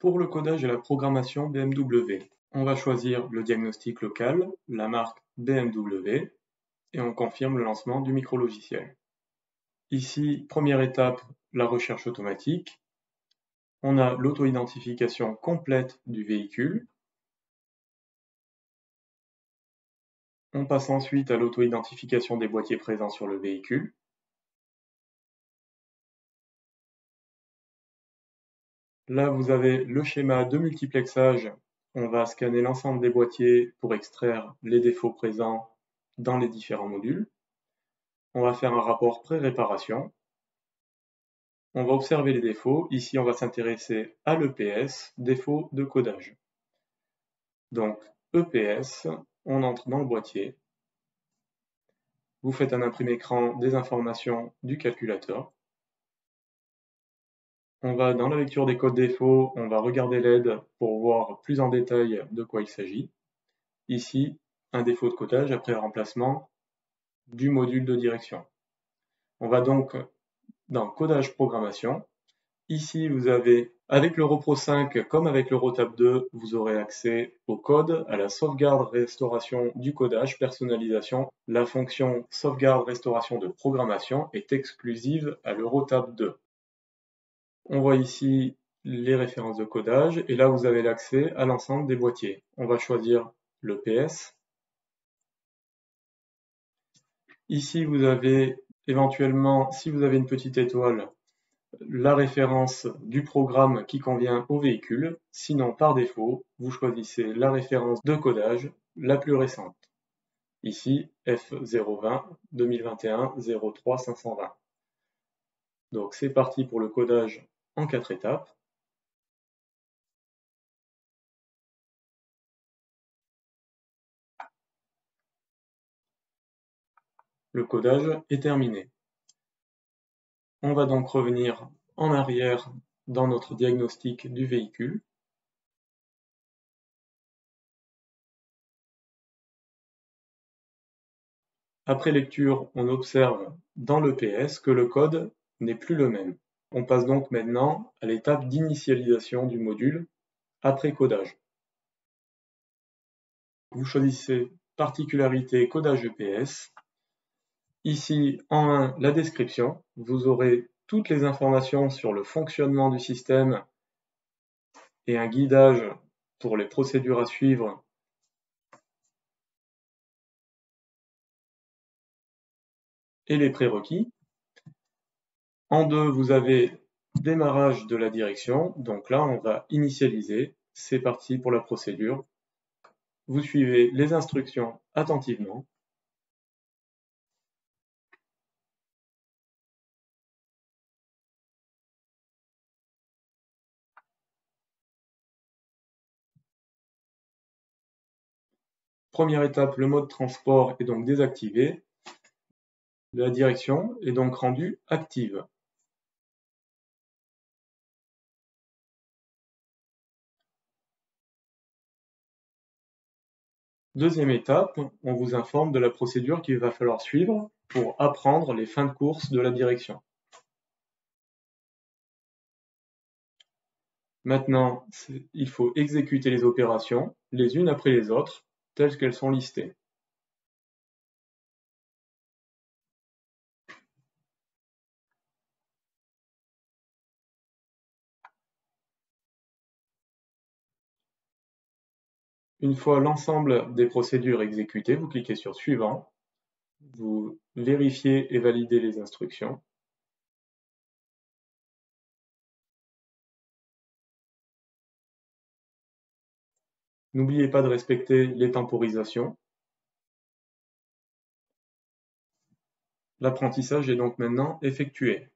Pour le codage et la programmation BMW, on va choisir le diagnostic local, la marque BMW, et on confirme le lancement du micrologiciel. Ici, première étape, la recherche automatique. On a l'auto-identification complète du véhicule. On passe ensuite à l'auto-identification des boîtiers présents sur le véhicule. Là, vous avez le schéma de multiplexage. On va scanner l'ensemble des boîtiers pour extraire les défauts présents dans les différents modules. On va faire un rapport pré-réparation. On va observer les défauts. Ici, on va s'intéresser à l'EPS, défaut de codage. Donc, EPS, on entre dans le boîtier. Vous faites un imprimé écran des informations du calculateur. On va dans la lecture des codes défauts, on va regarder l'aide pour voir plus en détail de quoi il s'agit. Ici, un défaut de codage après remplacement du module de direction. On va donc dans codage programmation. Ici, vous avez, avec l'EuroPro 5 comme avec l'EuroTap 2, vous aurez accès au code, à la sauvegarde restauration du codage, personnalisation. La fonction sauvegarde restauration de programmation est exclusive à l'EuroTap 2. On voit ici les références de codage et là vous avez l'accès à l'ensemble des boîtiers. On va choisir le PS. Ici vous avez éventuellement, si vous avez une petite étoile, la référence du programme qui convient au véhicule. Sinon, par défaut, vous choisissez la référence de codage la plus récente. Ici, F020 2021 03 520. Donc c'est parti pour le codage en 4 étapes. Le codage est terminé. On va donc revenir en arrière dans notre diagnostic du véhicule. Après lecture, on observe dans l'EPS que le code n'est plus le même. On passe donc maintenant à l'étape d'initialisation du module après codage. Vous choisissez particularité codage EPS. Ici, en 1, la description. Vous aurez toutes les informations sur le fonctionnement du système et un guidage pour les procédures à suivre et les prérequis. En 2, vous avez démarrage de la direction. Donc là, on va initialiser. C'est parti pour la procédure. Vous suivez les instructions attentivement. Première étape, le mode transport est donc désactivé. La direction est donc rendue active. Deuxième étape, on vous informe de la procédure qu'il va falloir suivre pour apprendre les fins de course de la direction. Maintenant, il faut exécuter les opérations, les unes après les autres, telles qu'elles sont listées. Une fois l'ensemble des procédures exécutées, vous cliquez sur Suivant, vous vérifiez et validez les instructions. N'oubliez pas de respecter les temporisations. L'apprentissage est donc maintenant effectué.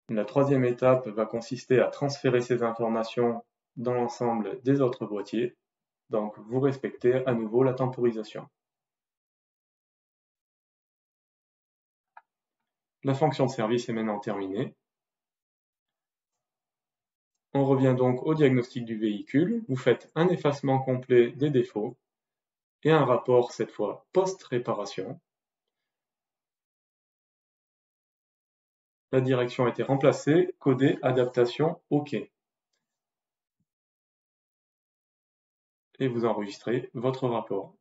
La troisième étape va consister à transférer ces informations dans l'ensemble des autres boîtiers. Donc vous respectez à nouveau la temporisation. La fonction de service est maintenant terminée. On revient donc au diagnostic du véhicule. Vous faites un effacement complet des défauts et un rapport cette fois post-réparation. La direction a été remplacée, coder, adaptation, OK. Et vous enregistrez votre rapport.